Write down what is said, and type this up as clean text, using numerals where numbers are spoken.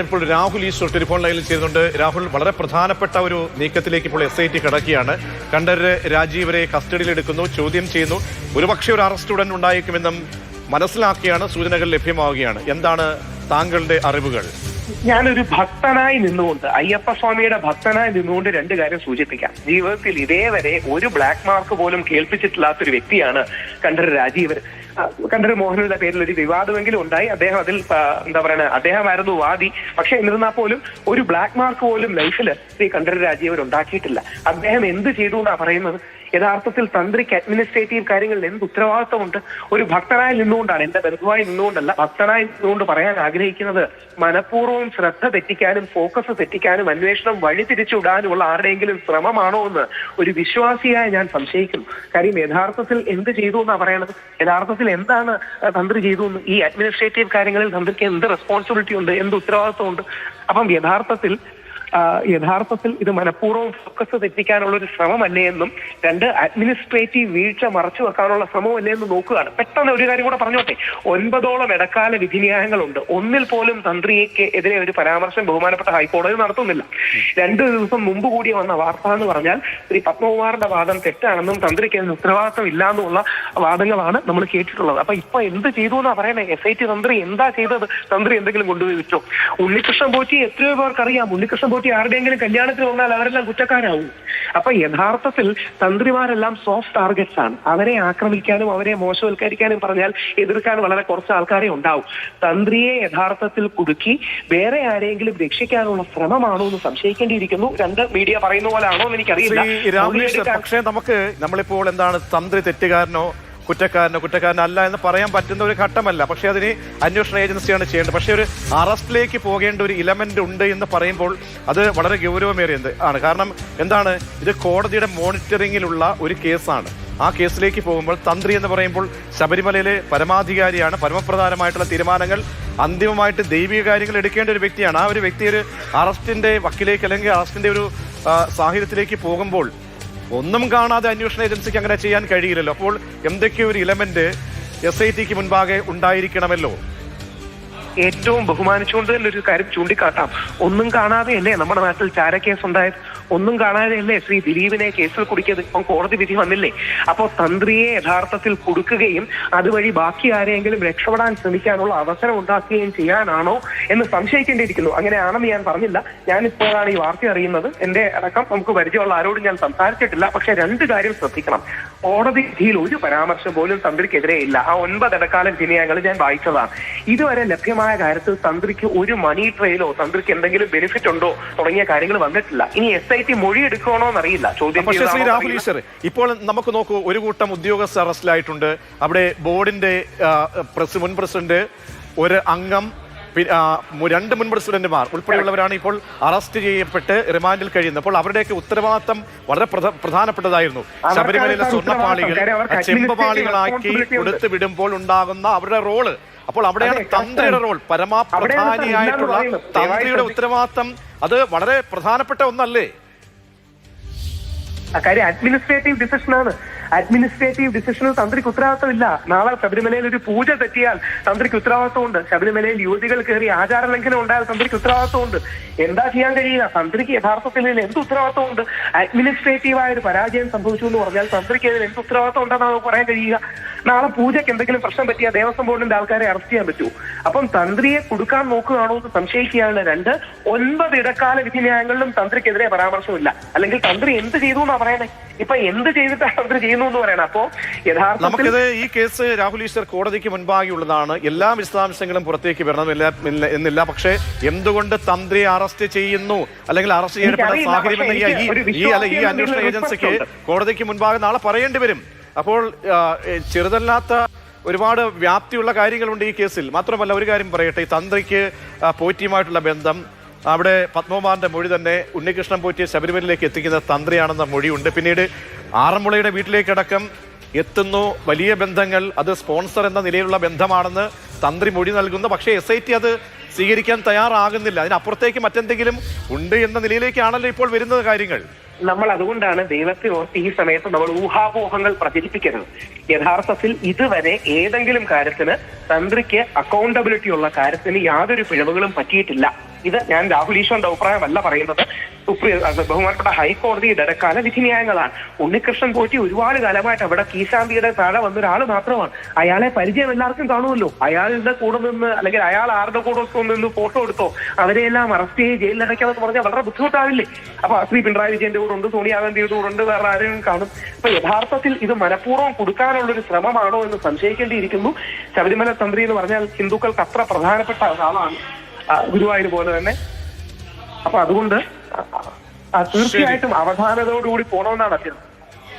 ഇപ്പോൾ രാഹുൽ ഈശ്വർ ടെലിഫോൺ ലൈനിൽ ചേരുന്നുണ്ട്. രാഹുൽ, വളരെ പ്രധാനപ്പെട്ട ഒരു നീക്കത്തിലേക്ക് ഇപ്പോൾ SIT കടക്കുകയാണ്. കണ്ഠരര് രാജീവരെ കസ്റ്റഡിയിലെടുക്കുന്നു, ചോദ്യം ചെയ്യുന്നു. ഒരുപക്ഷെ ഒരു അറസ്റ്റ് ഉടൻ ഉണ്ടായേക്കുമെന്നും മനസ്സിലാക്കിയാണ് സൂചനകൾ ലഭ്യമാവുകയാണ്. എന്താണ് താങ്കളുടെ അറിവുകൾ? ഞാനൊരു ഭക്തനായി നിന്നുകൊണ്ട്, അയ്യപ്പസ്വാമിയുടെ ഭക്തനായി നിന്നുകൊണ്ട് രണ്ട് കാര്യം സൂചിപ്പിക്കാം. ജീവിതത്തിൽ ഇതേവരെ ഒരു ബ്ലാക്ക് മാർക്ക് പോലും കേൾപ്പിച്ചിട്ടില്ലാത്തൊരു വ്യക്തിയാണ് കണ്ഠരര് രാജീവർ. കണ്ഠരര് മോഹനയുടെ പേരിൽ ഒരു വിവാദമെങ്കിലും ഉണ്ടായി. അദ്ദേഹം അതിൽ അദ്ദേഹമായിരുന്നു വാദി. പക്ഷെ എന്നിരുന്നാൽ പോലും ഒരു ബ്ലാക്ക് മാർക്ക് പോലും ലൈഫിൽ ശ്രീ കണ്ഠരര് രാജീവർ ഉണ്ടാക്കിയിട്ടില്ല. അദ്ദേഹം എന്ത് ചെയ്തു എന്നാ പറയുന്നത്? യഥാർത്ഥത്തിൽ തന്ത്രിക്ക് അഡ്മിനിസ്ട്രേറ്റീവ് കാര്യങ്ങളിൽ എന്ത് ഉത്തരവാദിത്വമുണ്ട്? ഒരു ഭക്തനായി നിന്നുകൊണ്ടാണ്, എന്റെ ബന്ധുവായി നിന്നുകൊണ്ടല്ല, ഭക്തനായി നിന്നുകൊണ്ട് പറയാൻ ആഗ്രഹിക്കുന്നത്, മനഃപൂർവ്വം ശ്രദ്ധ തെറ്റിക്കാനും ഫോക്കസ് തെറ്റിക്കാനും അന്വേഷണം വഴിതിരിച്ചുവിടാനുമുള്ള ആരുടെയെങ്കിലും ശ്രമമാണോ എന്ന് ഒരു വിശ്വാസിയായ ഞാൻ സംശയിക്കുന്നു. കാര്യം യഥാർത്ഥത്തിൽ എന്ത് ചെയ്തു എന്നാ പറയണത്? യഥാർത്ഥത്തിൽ എന്താണ് തന്ത്രി ചെയ്തു എന്ന്? ഈ അഡ്മിനിസ്ട്രേറ്റീവ് കാര്യങ്ങളിൽ തന്ത്രിക്ക് എന്ത് റെസ്പോൺസിബിലിറ്റി ഉണ്ട്, എന്ത് ഉത്തരവാദിത്വം ഉണ്ട്? അപ്പം യഥാർത്ഥത്തിൽ ഇത് മനഃപൂർവ്വം ഫോക്കസ് തെറ്റിക്കാനുള്ള ഒരു ശ്രമമല്ലേ എന്നും, രണ്ട്, അഡ്മിനിസ്ട്രേറ്റീവ് വീഴ്ച മറച്ചു വെക്കാനുള്ള ശ്രമമല്ലേ എന്ന് നോക്കുകയാണ്. പെട്ടെന്ന് ഒരു കാര്യം കൂടെ പറഞ്ഞോട്ടെ. 9ഓളം ഇടക്കാല വിധിന്യായങ്ങളുണ്ട്. ഒന്നിൽ പോലും തന്ത്രിക്ക് എതിരെ ഒരു പരാമർശം ബഹുമാനപ്പെട്ട ഹൈക്കോടതി നടത്തുന്നില്ല. 2 ദിവസം മുമ്പ് കൂടി വന്ന വാർത്ത എന്ന് പറഞ്ഞാൽ ശ്രീ പത്മകുമാറിന്റെ വാദം തെറ്റാണെന്നും തന്ത്രിക്ക് അതിന് ഉത്തരവാദിത്വം ഇല്ലാന്നുമുള്ള വാദങ്ങളാണ് നമ്മൾ കേട്ടിട്ടുള്ളത്. അപ്പൊ ഇപ്പൊ എന്ത് ചെയ്തു എന്നാ പറയണേ? SIT തന്ത്രി എന്താ ചെയ്തത്? തന്ത്രി എന്തെങ്കിലും കൊണ്ടുപോയി വെച്ചോ? ഉണ്ണികൃഷ്ണൻ പോറ്റി എത്രയോ പേർക്കറിയാം. ഉണ്ണികൃഷ്ണൻ പോറ്റി ആരുടെയെങ്കിലും കല്യാണത്തിൽ വന്നാൽ അവരെല്ലാം കുറ്റക്കാരാവും. അപ്പൊ യഥാർത്ഥത്തിൽ തന്ത്രിമാരെല്ലാം സോഫ്റ്റ് ടാർഗറ്റ്സ് ആണ്. അവരെ ആക്രമിക്കാനും അവരെ മോശവൽക്കരിക്കാനും പറഞ്ഞാൽ എതിർക്കാൻ വളരെ കുറച്ച് ആൾക്കാരെ ഉണ്ടാവും. തന്ത്രിയെ യഥാർത്ഥത്തിൽ കുടുക്കി വേറെ ആരെങ്കിലും രക്ഷിക്കാനുള്ള ശ്രമമാണോ എന്ന് സംശയിക്കേണ്ടിയിരിക്കുന്നു. രണ്ട്, മീഡിയ പറയുന്ന പോലെ ആണോ എന്ന് എനിക്കറിയില്ല. പക്ഷേ നമ്മളിപ്പോൾ എന്താണ്, തന്ത്രി തെറ്റുകാരനോ കുറ്റക്കാരനല്ല എന്ന് പറയാൻ പറ്റുന്ന ഒരു ഘട്ടമല്ല. പക്ഷെ അതിന് അന്വേഷണ ഏജൻസിയാണ് ചെയ്യേണ്ടത്. പക്ഷെ ഒരു അറസ്റ്റിലേക്ക് പോകേണ്ട ഒരു ഇലമെന്റ് ഉണ്ട് എന്ന് പറയുമ്പോൾ അത് വളരെ ഗൗരവമേറിയത് ആണ്. കാരണം എന്താണ്, ഇത് കോടതിയുടെ മോണിറ്ററിംഗിലുള്ള ഒരു കേസാണ്. ആ കേസിലേക്ക് പോകുമ്പോൾ തന്ത്രി എന്ന് പറയുമ്പോൾ ശബരിമലയിലെ പരമാധികാരിയാണ്. പരമപ്രധാനമായിട്ടുള്ള തീരുമാനങ്ങൾ അന്തിമമായിട്ട് ദൈവിക കാര്യങ്ങൾ എടുക്കേണ്ട ഒരു വ്യക്തിയാണ്. ആ ഒരു വ്യക്തി ഒരു അറസ്റ്റിന്റെ വക്കിലേക്ക് അല്ലെങ്കിൽ അറസ്റ്റിന്റെ ഒരു സാഹചര്യത്തിലേക്ക് പോകുമ്പോൾ ഒന്നും കാണാതെ അന്വേഷണ ഏജൻസിക്ക് അങ്ങനെ ചെയ്യാൻ കഴിയില്ലല്ലോ. അപ്പോൾ എന്തൊക്കെയോ ഒരു ഇലമെന്റ് SITക്ക് മുൻപാകെ ഉണ്ടായിരിക്കണമല്ലോ. ഏറ്റവും ബഹുമാനിച്ചുകൊണ്ട് തന്നെ ഒരു കാര്യം ചൂണ്ടിക്കാട്ടാം. ഒന്നും കാണാതെയല്ലേ നമ്മുടെ നാട്ടിൽ ചാരക്കേസ് ഉണ്ടായത്? ഒന്നും കാണാതെയല്ലേ ശ്രീ ദിലീപിനെ കേസിൽ കുടുക്കിയത്? ഇപ്പം കോടതി വിധി വന്നില്ലേ? അപ്പോൾ തന്ത്രിയെ യഥാർത്ഥത്തിൽ കുടുക്കുകയും അതുവഴി ബാക്കി ആരെയെങ്കിലും രക്ഷപ്പെടാൻ ശ്രമിക്കാനുള്ള അവസരം ഉണ്ടാക്കുകയും ചെയ്യാനാണോ എന്ന് സംശയിക്കേണ്ടിയിരിക്കുന്നു. അങ്ങനെയാണെന്ന് ഞാൻ പറഞ്ഞില്ല. ഞാനിപ്പോഴാണ് ഈ വാർത്ത അറിയുന്നത്. എന്റെ അടക്കം നമുക്ക് പരിചയമുള്ള ആരോടും ഞാൻ സംസാരിച്ചിട്ടില്ല. പക്ഷെ രണ്ട് കാര്യം ശ്രദ്ധിക്കണം. കോടതി വിധിയിൽ ഒരു പരാമർശം പോലും തന്ത്രിക്കെതിരെ ഇല്ല. ആ 9 ഇടക്കാല വിധിന്യായങ്ങൾ ഞാൻ വായിച്ചതാണ്. ഇതുവരെ ലഭ്യമായ കാര്യത്തിൽ തന്ത്രിക്ക് ഒരു മണി ട്രെയിലോ തന്ത്രിക്ക് എന്തെങ്കിലും ബെനിഫിറ്റ് ഉണ്ടോ തുടങ്ങിയ കാര്യങ്ങൾ വന്നിട്ടില്ല. ഇനി SIT മൊഴി എടുക്കണോ എന്നറിയില്ല. ചോദ്യം ശ്രീ രാഹുൽ ഈശ്വർ, ഇപ്പോൾ നമുക്ക് നോക്കൂ, ഒരു കൂട്ടം ഉദ്യോഗസ്ഥർ അറസ്റ്റിലായിട്ടുണ്ട്. അവിടെ ബോർഡിന്റെ മുൻ പ്രസിഡന്റ്, ഒരു അംഗം, 2 മുൻ പ്രസിഡന്റുമാർ ഉൾപ്പെടെയുള്ളവരാണ് ഇപ്പോൾ അറസ്റ്റ് ചെയ്യപ്പെട്ട് റിമാൻഡിൽ കഴിയുന്നത്. അപ്പോൾ അവരുടെയൊക്കെ ഉത്തരവാദിത്തം വളരെ പ്രധാനപ്പെട്ടതായിരുന്നു. ശബരിമലയിലെ സ്വർണ്ണപ്പാളികൾ ചെമ്പപാളികളാക്കി കൊടുത്തു വിടുമ്പോൾ ഉണ്ടാകുന്ന അവരുടെ റോള്, അപ്പോൾ അവിടെയാണ് തന്ത്രിയുടെ റോൾ, പരമപ്രധാനിയായിട്ടുള്ള തന്ത്രിയുടെ ഉത്തരവാദിത്തം. അത് വളരെ പ്രധാനപ്പെട്ട ഒന്നല്ലേ? കാര്യം അഡ്മിനിസ്ട്രേറ്റീവ് ഡിസിഷനാണ്. അഡ്മിനിസ്ട്രേറ്റീവ് ഡിസിഷനിൽ തന്ത്രിക്ക് ഉത്തരവാദിത്തമില്ല. നാളെ ശബരിമലയിൽ ഒരു പൂജ തെറ്റിയാൽ തന്ത്രിക്ക് ഉത്തരവാദിത്തമുണ്ട്. ശബരിമലയിൽ യുവതികൾ കയറി ആചാര ലംഘനം ഉണ്ടായാൽ തന്ത്രിക്ക് ഉത്തരവാദിത്തമുണ്ട്. എന്താ ചെയ്യാൻ കഴിയുക? തന്ത്രിക്ക് യഥാർത്ഥത്തിൽ എന്ത് ഉത്തരവാദിത്തമുണ്ട്? അഡ്മിനിസ്ട്രേറ്റീവായ ഒരു പരാജയം സംഭവിച്ചു എന്ന് പറഞ്ഞാൽ തന്ത്രിക്ക് അതിന് എന്ത് ഉത്തരവാദിത്തം ഉണ്ടെന്നാണ് പറയാൻ കഴിയുക? നാളെ പൂജയ്ക്ക് എന്തെങ്കിലും പ്രശ്നം പറ്റിയാൽ ദേവസ്വം ബോർഡിന്റെ ആൾക്കാരെ അറസ്റ്റ് ചെയ്യാൻ പറ്റുമോ? അപ്പം തന്ത്രിയെ കൊടുക്കാൻ നോക്കുകയാണോ എന്ന് സംശയിക്കുകയാണ്. 2, 9 ഇടക്കാല വിധിന്യായങ്ങളിലും തന്ത്രിക്കെതിരെ പരാമർശമില്ല. അല്ലെങ്കിൽ തന്ത്രി എന്ത് ചെയ്തു എന്നാ പറയണേ? ഇപ്പൊ എന്ത് ചെയ്തിട്ടാണ് തന്ത്രി ചെയ്യുന്നു എന്ന് പറയണം? അപ്പോ യഥാർത്ഥത്തിൽ നമുക്കിത് ഈ കേസ് രാഹുൽ ഈശ്വർ കോടതിക്ക് മുൻപാകെയുള്ളതാണ്. എല്ലാ വിശദാംശങ്ങളും പുറത്തേക്ക് വരണമെന്നില്ല എന്നില്ല. പക്ഷേ എന്തുകൊണ്ട് തന്ത്രിയെ അറസ്റ്റ് ചെയ്യുന്നു അല്ലെങ്കിൽ അറസ്റ്റ് ചെയ്യപ്പെടുന്ന സാഹചര്യം ഈ അന്വേഷണ ഏജൻസിക്ക് കോടതിക്ക് മുൻപാകെ നാളെ പറയേണ്ടി വരും. അപ്പോൾ ചെറുതല്ലാത്ത ഒരുപാട് വ്യാപ്തിയുള്ള കാര്യങ്ങളുണ്ട് ഈ കേസിൽ. മാത്രമല്ല, ഒരു കാര്യം പറയട്ടെ, ഈ തന്ത്രിക്ക് പോറ്റിയുമായിട്ടുള്ള ബന്ധം, അവിടെ പത്മകുമാറിന്റെ മൊഴി തന്നെ ഉണ്ണികൃഷ്ണൻ പോറ്റിയെ ശബരിമലയിലേക്ക് എത്തിക്കുന്ന തന്ത്രിയാണെന്ന മൊഴിയുണ്ട്. പിന്നീട് ആറന്മുളയുടെ വീട്ടിലേക്കടക്കം എത്തുന്നു. വലിയ ബന്ധങ്ങൾ, അത് സ്പോൺസർ എന്ന നിലയിലുള്ള ബന്ധമാണെന്ന് തന്ത്രി മൊഴി നൽകുന്നു. പക്ഷേ SIT അത് സ്വീകരിക്കാൻ തയ്യാറാകുന്നില്ല. അതിനപ്പുറത്തേക്ക് മറ്റെന്തെങ്കിലും ഉണ്ട് എന്ന നിലയിലേക്കാണല്ലോ ഇപ്പോൾ വരുന്നത് കാര്യങ്ങൾ. നമ്മൾ അതുകൊണ്ടാണ് ദൈവത്തെ ഓർത്ത് ഈ സമയത്ത് നമ്മൾ ഊഹാപോഹങ്ങൾ പ്രചരിപ്പിക്കരുത്. യഥാർത്ഥത്തിൽ ഇതുവരെ ഏതെങ്കിലും കാര്യത്തിന് തന്ത്രിക്ക് അക്കൗണ്ടബിലിറ്റി ഉള്ള കാര്യത്തിന് യാതൊരു പിഴവുകളും പറ്റിയിട്ടില്ല. ഇത് ഞാൻ രാഹുൽ ഈശ്വറിന്റെ അഭിപ്രായമല്ല പറയുന്നത്. ബഹുമാനപ്പെട്ട ഹൈക്കോടതിയുടെ ഇടക്കാല വിധിന്യായങ്ങളാണ്. ഉണ്ണികൃഷ്ണൻ പോറ്റി ഒരുപാട് കാലമായിട്ട് അവിടെ കീശാന്തിയുടെ താഴെ വന്ന ഒരാൾ മാത്രമാണ്. അയാളെ പരിചയം എല്ലാവർക്കും കാണുമല്ലോ. അയാളുടെ കൂടെ നിന്ന് അല്ലെങ്കിൽ അയാൾ ആരുടെ കൂടെ നിന്ന് ഫോട്ടോ എടുത്തോ അവരെയെല്ലാം അറസ്റ്റ് ചെയ്ത് ജയിലിലടയ്ക്കാമെന്ന് പറഞ്ഞാൽ വളരെ ബുദ്ധിമുട്ടാവില്ലേ? അപ്പൊ ശ്രീ പിണറായി വിജയന്റെ കൂടെ ഉണ്ട്, സോണിയാഗാന്ധിയുടെ കൂടെ ഉണ്ട്, വേറെ ആരെയും കാണും. അപ്പൊ യഥാർത്ഥത്തിൽ ഇത് മനഃപൂർവ്വം കൊടുക്കാനുള്ളൊരു ശ്രമമാണോ എന്ന് സംശയിക്കേണ്ടിയിരിക്കുന്നു. ശബരിമല തന്ത്രി എന്ന് പറഞ്ഞാൽ ഹിന്ദുക്കൾക്ക് അത്ര പ്രധാനപ്പെട്ട ഒരാളാണ്, ഗുരുവായൂർ പോലെ തന്നെ. അപ്പൊ അതുകൊണ്ട് തീർച്ചയായിട്ടും അവധാനതയോടുകൂടി പോകണമെന്നാണ് അഭ്യർത്ഥന.